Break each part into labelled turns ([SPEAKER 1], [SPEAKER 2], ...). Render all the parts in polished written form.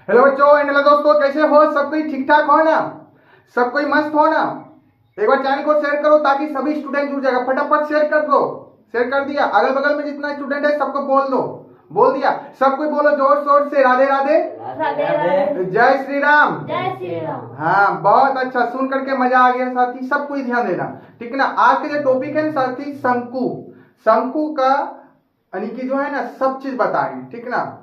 [SPEAKER 1] Hello बच्चों and hello दोस्तों, कैसे हो? सब कोई ठीक ठाक हो ना? सब कोई मस्त हो ना? एक बार चैनल को शेयर करो ताकि सभी स्टूडेंट जुड़ जाएगा। फटाफट शेयर कर दो। शेयर कर दिया? अगल बगल में जितना स्टूडेंट है सबको बोल दो। बोल दिया? सब कोई बोलो जोर शोर से, राधे राधे
[SPEAKER 2] राधे राधे।
[SPEAKER 1] जय श्री राम।
[SPEAKER 2] जय श्री राम।
[SPEAKER 1] हाँ, बहुत अच्छा, सुन करके मजा आ गया साथी। सब कोई ध्यान देना, ठीक है ना? आज का जो टॉपिक है साथी, शंकु। शंकु का यानी कि जो है ना सब चीज बताएंगे, ठीक है ना?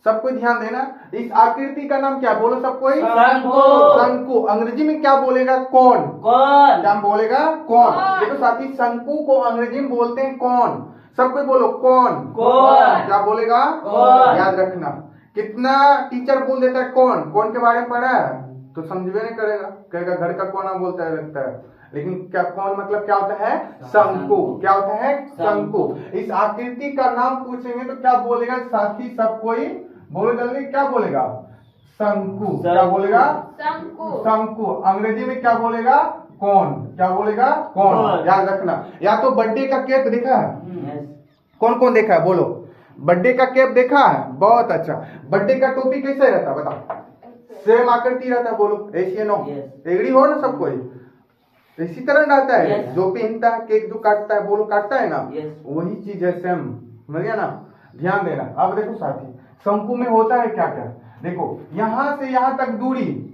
[SPEAKER 1] सब कोई ध्यान देना। इस आकृति का नाम क्या? बोलो सब कोई।
[SPEAKER 2] शंकु।
[SPEAKER 1] शंकु अंग्रेजी में क्या बोलेगा? कौन।
[SPEAKER 2] कौन।
[SPEAKER 1] क्या बोलेगा? कौन। देखो साथी, शंकु को अंग्रेजी में बोलते हैं कौन। सब कोई बोलो कौन।
[SPEAKER 2] कौन।
[SPEAKER 1] क्या बोलेगा?
[SPEAKER 2] कौन।
[SPEAKER 1] याद रखना। कितना टीचर बोल देता है कौन। कौन के बारे में पढ़ा है तो समझवे नहीं करेगा, कहेगा घर का कोना बोलता है लगता है। लेकिन क्या कौन मतलब क्या होता है? शंकु। क्या होता है? शंकु। इस आकृति का नाम पूछेंगे तो क्या बोलेगा साथी? सब कोई बोलो जल्दी, क्या बोलेगा? शंकु। क्या बोलेगा?
[SPEAKER 2] शंकु।
[SPEAKER 1] शंकु अंग्रेजी में क्या बोलेगा? कौन। क्या बोलेगा? कौन। याद रखना। या तो बर्थडे का केक देखा है? कौन कौन देखा है? बोलो। बर्थडे का केक देखा है? बहुत अच्छा। बर्थडे का टोपी कैसे रहता है बताओ? सेम आकृति रहता है। बोलो ऐसी नो एग्री हो ना सब कोई? इसी तरह रहता है। जो पहनता है केक जो काटता है, बोलो काटता है ना, वही चीज है सेम। समझ गया ना? ध्यान देना। अब देखो साथी, शंकु में होता है क्या क्या। देखो यहां से यहां तक दूरी,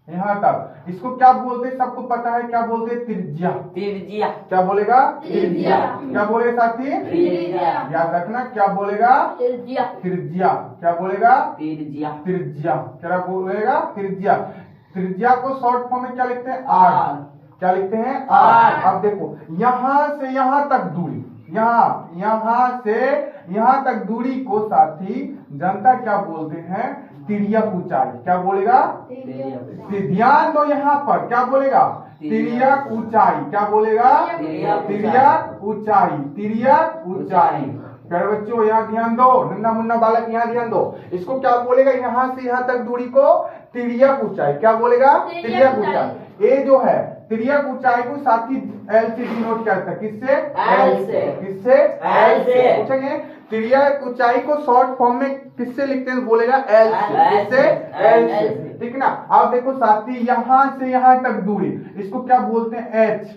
[SPEAKER 1] यहां तक, इसको क्या बोलते हैं? सबको पता है क्या बोलते हैं? त्रिज्या।
[SPEAKER 2] त्रिज्या।
[SPEAKER 1] क्या बोलेगा?
[SPEAKER 2] त्रिज्या।
[SPEAKER 1] क्या बोलेगा साथी?
[SPEAKER 2] त्रिज्या।
[SPEAKER 1] याद रखना। क्या बोलेगा?
[SPEAKER 2] त्रिज्या।
[SPEAKER 1] त्रिज्या। क्या बोलेगा?
[SPEAKER 2] त्रिज्या।
[SPEAKER 1] त्रिज्या। क्या बोलेगा? त्रिज्या। त्रिज्या को शॉर्ट फॉर्म में क्या लिखते हैं? आर। क्या लिखते हैं? आर। अब देखो यहां से यहां तक दूरी, यहां से यहां तक दूरी को साथी जनता क्या बोलते हैं? तिर्यक ऊंचाई। क्या बोलेगा? ध्यान दो यहाँ पर, क्या बोलेगा? तिर्यक ऊंचाई। क्या बोलेगा? तिर्यक ऊंचाई। तिर्यक ऊंचाई। प्यारे बच्चों यहाँ ध्यान दो, नन्ना मुन्ना बालक यहाँ ध्यान दो। इसको क्या बोलेगा? यहाँ से यहाँ तक दूरी को तिर्यक ऊंचाई। क्या बोलेगा? तिर्यक ऊंचाई। ये जो है तिर्यक ऊंचाई को साथी एल से डिनोट करता है। किससे?
[SPEAKER 2] एल से।
[SPEAKER 1] किससे?
[SPEAKER 2] एल से।
[SPEAKER 1] पूछेंगे तिर्यक ऊंचाई को शॉर्ट फॉर्म में किससे लिखते हैं? बोलेगा एल से। किससे? एल से। ठीक ना? अब देखो साथी यहां से यहां तक दूरी, इसको क्या बोलते हैं? एच।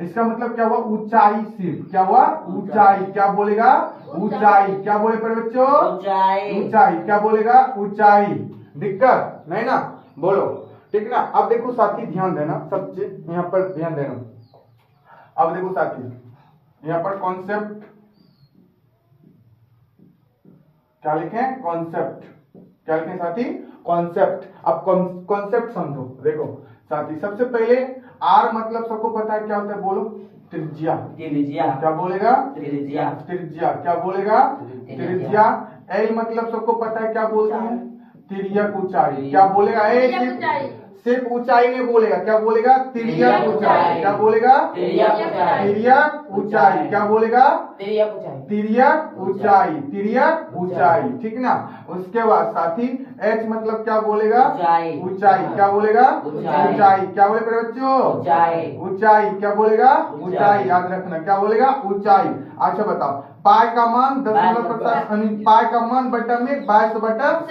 [SPEAKER 1] इसका मतलब क्या हुआ? ऊंचाई सिर्फ। क्या हुआ? ऊंचाई। क्या बोलेगा? ऊंचाई। क्या बोले पर बच्चों?
[SPEAKER 2] ऊंचाई।
[SPEAKER 1] ऊंचाई। क्या बोलेगा? ऊंचाई। दिक्कत नहीं ना? बोलो, ठीक ना? अब देखो साथी ध्यान देना, सब चीज यहाँ पर ध्यान देना। अब देखो साथी यहाँ पर कॉन्सेप्ट क्या लिखे? कॉन्सेप्ट। क्या लिखे साथी? कॉन्सेप्ट। अब कॉन्सेप्ट समझो। देखो साथी सबसे पहले आर मतलब सबको पता है क्या होता है? बोलो त्रिज्या।
[SPEAKER 2] त्रिज्या।
[SPEAKER 1] क्या बोलेगा?
[SPEAKER 2] त्रिज्या।
[SPEAKER 1] त्रिज्या। क्या बोलेगा? त्रिज्या। एल मतलब सबको पता है क्या बोलते हैं? तिर्यक ऊंचाई। क्या बोलेगा? सिर्फ ऊंचाई नहीं बोलेगा। क्या बोलेगा? तिर्यक ऊंचाई। क्या बोलेगा? तिर्यक ऊंचाई। क्या बोलेगा? तिर्यक ऊंचाई। तिर्यक ऊंचाई। ठीक ना? उसके बाद साथी एच मतलब क्या बोलेगा? ऊंचाई। क्या बोलेगा? ऊंचाई। क्या बोले मेरे बच्चों? ऊंचाई। क्या बोलेगा? ऊंचाई। याद रखना। क्या बोलेगा? ऊंचाई। अच्छा बताओ, पाई का मान 10.50, पाई का मान बटा में 22/7,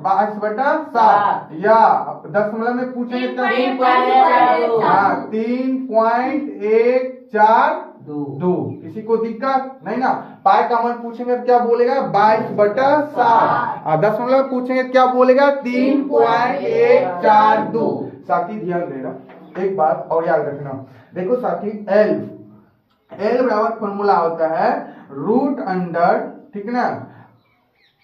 [SPEAKER 1] 22/7 या 10 में पूछेंगे तो 3.142। किसी को दिक्कत नहीं ना? पाई का मान पूछेंगे क्या बोलेगा? 22/7। 10 पूछेंगे क्या बोलेगा? 3.142। साथी ध्यान देना, एक बात और याद रखना। देखो साथी एल बराबर फॉर्मूला होता है रूट अंडर, ठीक ना,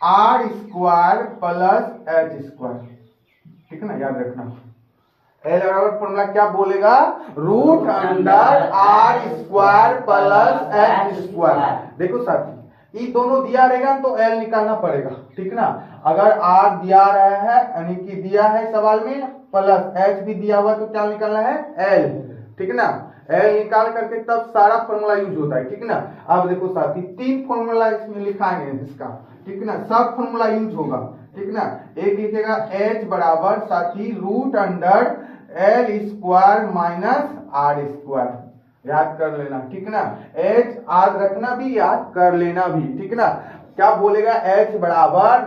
[SPEAKER 1] R square plus H square. ठीक है ना? याद रखना। एल बराबर फॉर्मूला क्या बोलेगा? Root under R square plus H square. देखो साथी ये दोनों दिया रहेगा तो एल निकालना पड़ेगा। ठीक ना? अगर आर दिया रहा है यानी कि दिया है सवाल में, प्लस एच भी दिया हुआ तो क्या निकालना है? एल। ठीक ना? एल निकाल करके तब सारा फॉर्मूला यूज होता है। ठीक ना? अब देखो साथी 3 फॉर्मूला इसमें लिखा है इसका। ठीक ना? सब फॉर्मूला यूज होगा। ठीक ना? एक लिखेगा एच बराबर साथी root under L square minus R square. याद कर लेना। ठीक ना? एच याद रखना भी, याद कर लेना भी। ठीक ना? क्या बोलेगा? एच बराबर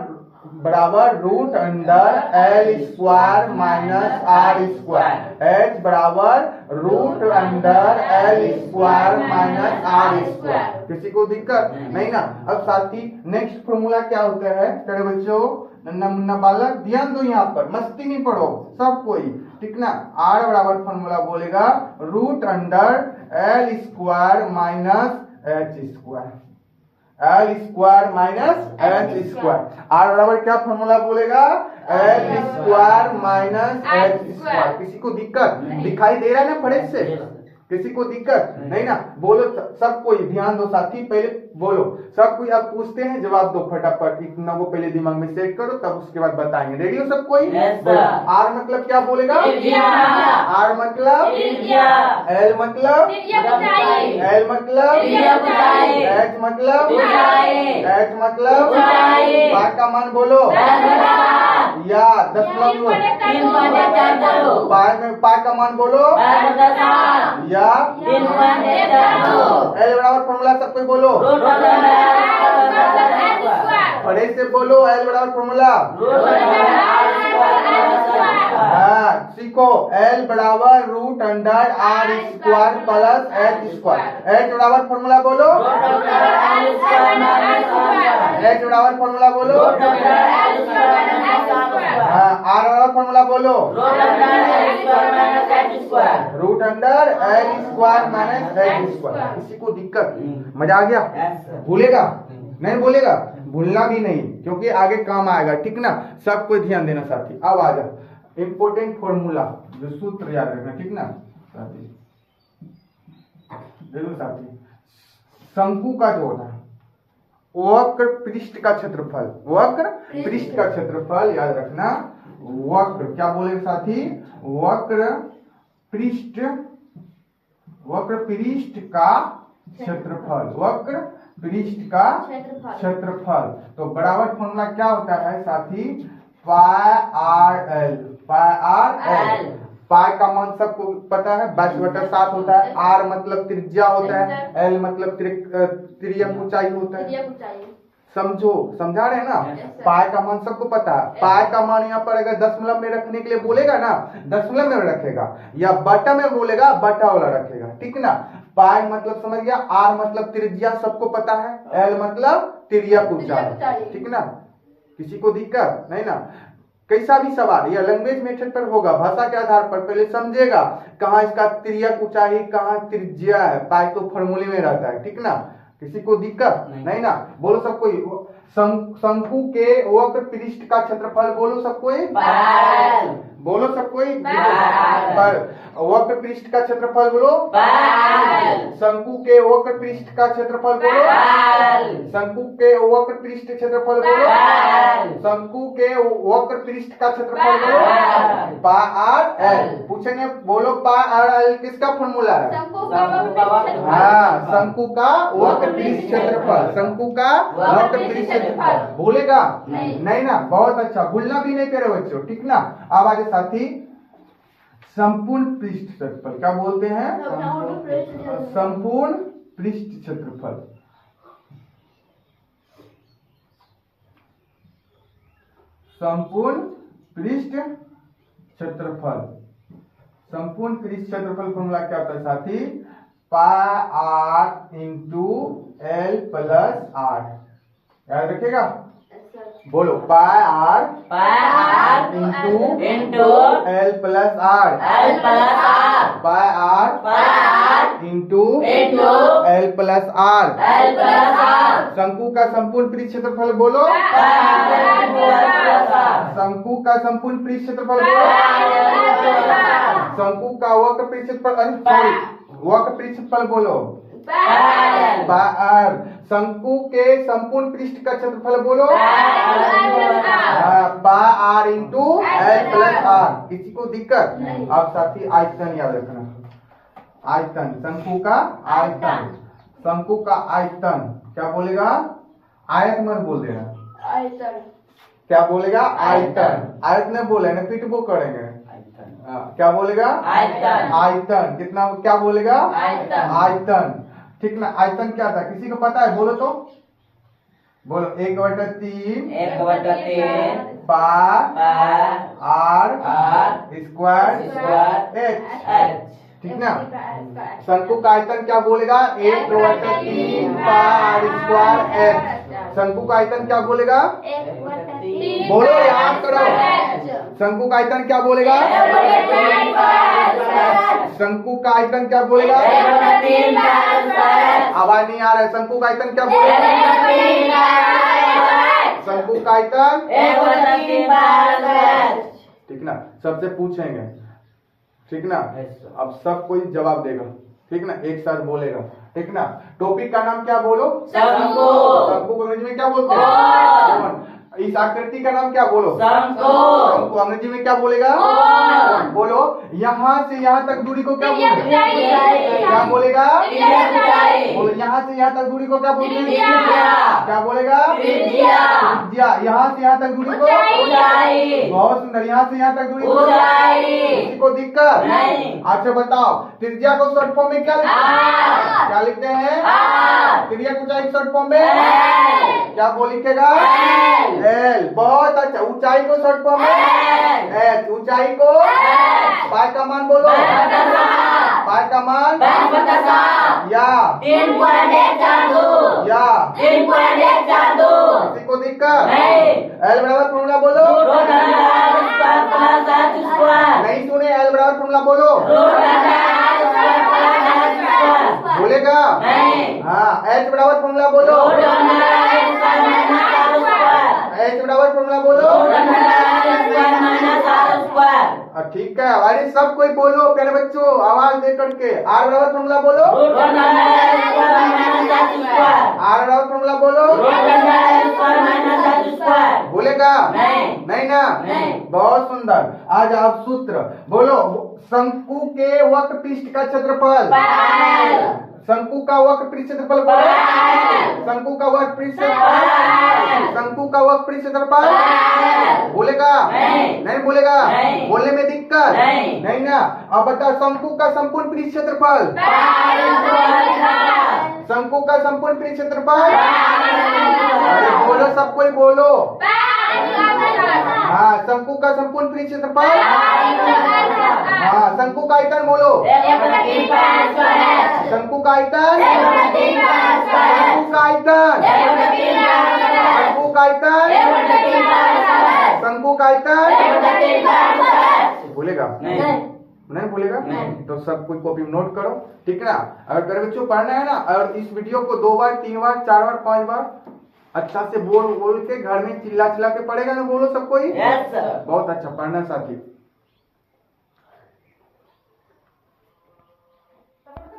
[SPEAKER 1] बराबर root under L square minus R square. H बराबर root under L square minus R square. किसी को दिक्कत नहीं ना। अब साथी नेक्स्ट फॉर्मूला क्या होता है तेरे बच्चों, नन्ना मुन्ना बालक ध्यान दो, यहाँ पर मस्ती नहीं पढ़ो सब कोई, ठीक ना। आर बराबर फॉर्मूला बोलेगा root under L square minus H square. L square minus H square. R बराबर क्या फॉर्मूला बोलेगा, L square minus H square. किसी को दिक्कत दिखाई दे रहा है ना फड़े से, किसी को दिक्कत नहीं ना। बोलो सब कोई, ध्यान दो साथी, पहले बोलो सब कोई। अब पूछते हैं जवाब दो फटाफट, इतना वो पहले दिमाग में सेट करो तब उसके बाद बताएंगे। रेडी हो सब कोई? आर मतलब क्या बोलेगा, आर मतलब, एल मतलब, एल मतलब, एच मतलब, एच मतलब, पाई का मान बोलो या दशमलव, पाई में पाई का मान बोलो या एल बराबर फॉर्मूला सब कोई बोलो, बड़े से बोलो एल बराबर फॉर्मूला। हाँ सीखो, एल बराबर root under R square plus H square. H बराबर फॉर्मूला बोलो, एच बराबर फॉर्मूला बोलो। आर बराबर फॉर्मूला बोलो, root under L square minus H square. किसी को दिक्कत, मजा आ गया? भूलेगा नहीं, बोलेगा भूलना भी नहीं क्योंकि आगे काम आएगा, ठीक ना। सबको ध्यान देना साथी। अब आ जाओ इम्पोर्टेंट फॉर्मूला, जो सूत्र याद रखना, ठीक ना साथी। देखो साथी, शंकु का जो होता है वक्र पृष्ठ का क्षेत्रफल, वक्र पृष्ठ का क्षेत्रफल याद रखना। वक्र क्या बोलेगा साथी, वक्र पृष्ठ, वक्र पृष्ठ का क्षेत्रफल, वक्र पृष्ठ का क्षेत्रफल। तो बराबर फॉर्मूला क्या होता है साथी, पाई आर एल, पाई आर एल। पाई का मान सबको पता है 22/7 होता है। आर मतलब त्रिज्या होता है, एल मतलब तिर्यक ऊंचाई होता है। समझो, समझा रहे हैं ना। पाई का मान सबको पता है। पाई का मान यहाँ पर अगर दशमलव में रखने के लिए बोलेगा ना, दशमलव में रखेगा, या बटा में बोलेगा बटा वाला रखेगा, ठीक ना। पाई मतलब समझ गया, आर मतलब त्रिज्या सबको पता है, एल मतलब तिर्यक ऊंचाई, ठीक ना। किसी को दिक्कत नहीं ना। कैसा भी सवाल या लैंग्वेज मेथड पर होगा, भाषा के आधार पर पहले समझेगा कहाँ इसका तिर्यक ऊंचाई कहाँ त्रिज्या है, पाई तो फॉर्मूले में रहता है, ठीक ना। किसी को दिक्कत नहीं ना। बोलो सब कोई, शंकु के वक्र पृष्ठ का क्षेत्रफल बोलो सब कोई, बोलो सब कोई, वक्र पृष्ठ का क्षेत्रफल बोलो, शंकु के वक्र पृष्ठ का क्षेत्रफल बोलो, शंकु के वक्र पृष्ठ क्षेत्रफल बोलो, शंकु के वक्र पृष्ठ का क्षेत्रफल बोलो, पाई आर एल। पूछेंगे बोलो पाई आर एल किसका फॉर्मूला है, हाँ शंकु का वक्र पृष्ठ क्षेत्रफल, शंकु का वक्र पृष्ठ क्षेत्रफल। भूलेगा नहीं ना, बहुत अच्छा, भूलना भी नहीं करे बच्चों, ठीक ना। अब आगे साथी संपूर्ण पृष्ठ क्षेत्रफल क्या बोलते हैं, संपूर्ण पृष्ठ क्षेत्रफल। संपूर्ण पृष्ठ क्षेत्रफल, संपूर्ण पृष्ठ क्षेत्रफल फॉर्मूला क्या होता है साथी, pi r into l plus r. याद रखिएगा, बोलो pi r into l plus r, pi r into l plus r. शंकु का संपूर्ण पृष्ठ क्षेत्रफल बोलो, शंकु का संपूर्ण पृष्ठ क्षेत्रफल बोलो, शंकु का वक्र पृष्ठ क्षेत्रफल, सॉरी वक्र पृष्ठ क्षेत्रफल बोलो, पाई। शंकु के संपूर्ण पृष्ठ का क्षेत्रफल बोलो, pi r into l plus r. किसी को दिक्कत? अब साथी आयतन याद रखना, आयतन, शंकु का आयतन, शंकु का आयतन क्या बोलेगा, आयत मत बोल देना, क्या बोलेगा आयतन, आयत नहीं बोले ना पिट वो करेंगे, क्या बोलेगा आयतन, आयतन कितना, क्या बोलेगा आयतन, ठीक ना। आयतन क्या था किसी को पता है, बोलो तो, बोलो 1/3
[SPEAKER 2] 1/3
[SPEAKER 1] पार
[SPEAKER 2] पार
[SPEAKER 1] r
[SPEAKER 2] r
[SPEAKER 1] square
[SPEAKER 2] square
[SPEAKER 1] h.
[SPEAKER 2] H.
[SPEAKER 1] ठीक ना। शंकु का आयतन क्या बोलेगा? 1/3 पार स्क्वायर एच। शंकु का आयतन क्या बोलेगा? बोलो याद करो। शंकु का आयतन क्या बोलेगा? शंकु का आयतन क्या बोलेगा? आवाज नहीं आ रहा है। शंकु का आयतन क्या बोलेगा? शंकु का आयतन। ठीक ना। सबसे पूछेंगे, ठीक ना। अब सब कोई जवाब देगा, ठीक ना, एक साथ बोलेगा, ठीक ना। टॉपिक का नाम क्या बोलो?
[SPEAKER 2] शंकु।
[SPEAKER 1] शंकु को अंग्रेजी में क्या बोलते हैं? कोन। इस आकृति का नाम क्या बोलो?
[SPEAKER 2] शंकु।
[SPEAKER 1] शंकु अंग्रेजी में क्या बोलेगा?
[SPEAKER 2] कोन।
[SPEAKER 1] बोलो यहाँ से यहाँ तक दूरी को क्या बोलते
[SPEAKER 2] त्रिज्या।
[SPEAKER 1] हैं? क्या बोलेगा?
[SPEAKER 2] त्रिज्या।
[SPEAKER 1] बोलो यहाँ से यहाँ तक दूरी को क्या बोलते हैं?
[SPEAKER 2] त्रिज्या।
[SPEAKER 1] क्या बोलेगा?
[SPEAKER 2] त्रिज्या।
[SPEAKER 1] त्रिज्या। यहाँ से यहाँ तक दूरी को
[SPEAKER 2] ऊंचाई।
[SPEAKER 1] बहुत सुंदर। यहाँ से यहाँ तक दूरी को
[SPEAKER 2] ऊंचाई।
[SPEAKER 1] किसी को दिक्कत
[SPEAKER 2] नहीं।
[SPEAKER 1] अच्छा बताओ, त्रिज्या को शॉर्ट फॉर्म में क्या लिखते हैं?
[SPEAKER 2] आर।
[SPEAKER 1] क्या लिखते हैं?
[SPEAKER 2] आर।
[SPEAKER 1] त्रिज्या को ऊंचाई शॉर्ट फॉर्म में
[SPEAKER 2] एल।
[SPEAKER 1] क्या बोल लिखेगा?
[SPEAKER 2] एल।
[SPEAKER 1] एल। बहुत अच्छा। ऊंचाई को शॉर्ट फॉर्म में
[SPEAKER 2] एल।
[SPEAKER 1] एच। ऊंचाई को
[SPEAKER 2] एच।
[SPEAKER 1] पाई का मान बोलो। पाई का मान या
[SPEAKER 2] 3.142
[SPEAKER 1] या
[SPEAKER 2] 3.142
[SPEAKER 1] किसी को दिक्कत
[SPEAKER 2] नहीं।
[SPEAKER 1] एल बराबर फॉर्मूला बोलो।
[SPEAKER 2] Root under square plus H square.
[SPEAKER 1] नहीं सुने? एल बराबर फॉर्मूला बोलो।
[SPEAKER 2] Root under square plus H square.
[SPEAKER 1] बोलेगा?
[SPEAKER 2] नहीं।
[SPEAKER 1] हाँ। एच बराबर फॉर्मूला बोलो।
[SPEAKER 2] Root under square minus R square.
[SPEAKER 1] H बराबर फॉर्मूला बोलो।
[SPEAKER 2] Root under square minus R square.
[SPEAKER 1] ठीक है। अरे सब कोई बोलो प्यारे बच्चों, आवाज दे करके। आर बराबर फॉर्मूला बोलो।
[SPEAKER 2] Root under square minus H square.
[SPEAKER 1] R बराबर फॉर्मूला बोलो।
[SPEAKER 2] Root under square minus H square.
[SPEAKER 1] बोलेगा?
[SPEAKER 2] नहीं।
[SPEAKER 1] नहीं ना।
[SPEAKER 2] नहीं।
[SPEAKER 1] बहुत सुंदर। आज आप सूत्र बोलो। शंकु के वक्र पृष्ठ का क्षेत्रफल।
[SPEAKER 2] पाई।
[SPEAKER 1] शंकु का वक्र पृष्ठ क्षेत्रफल बोलो।
[SPEAKER 2] पाई।
[SPEAKER 1] शंकु का वक्र पृष्ठ
[SPEAKER 2] पाई।
[SPEAKER 1] शंकु का वक्र पृष्ठ क्षेत्रफल
[SPEAKER 2] पाई।
[SPEAKER 1] बोलेगा?
[SPEAKER 2] नहीं।
[SPEAKER 1] नहीं बोलेगा?
[SPEAKER 2] नहीं।
[SPEAKER 1] बोलने में दिक्कत
[SPEAKER 2] नहीं।
[SPEAKER 1] नहीं ना। अब बता शंकु का संपूर्ण पृष्ठ क्षेत्रफल। शंकु का संपूर्ण पृष्ठ क्षेत्रफल। अरे बोलो सब कोई बोलो। हाँ। शंकु का संपूर्ण पृष्ठ क्षेत्रफल। हाँ। शंकु का आयतन बोलो। शंकु का आयतन। शंकु का आयतन। शंकु का आयतन। शंकु का आयतन। बोलेगा? नहीं बोलेगा?
[SPEAKER 2] नहीं।
[SPEAKER 1] तो सब कोई कॉपी में नोट करो, ठीक ना। अगर मेरे बच्चों पढ़ना है ना, और इस वीडियो को 2 बार 3 बार 4 बार 5 बार अच्छा से बोल बोल के घर में चिल्ला चिल्ला के पढ़ेगा ना। बोलो सब कोई।
[SPEAKER 2] Yes sir.
[SPEAKER 1] बहुत अच्छा पढ़ना साथी।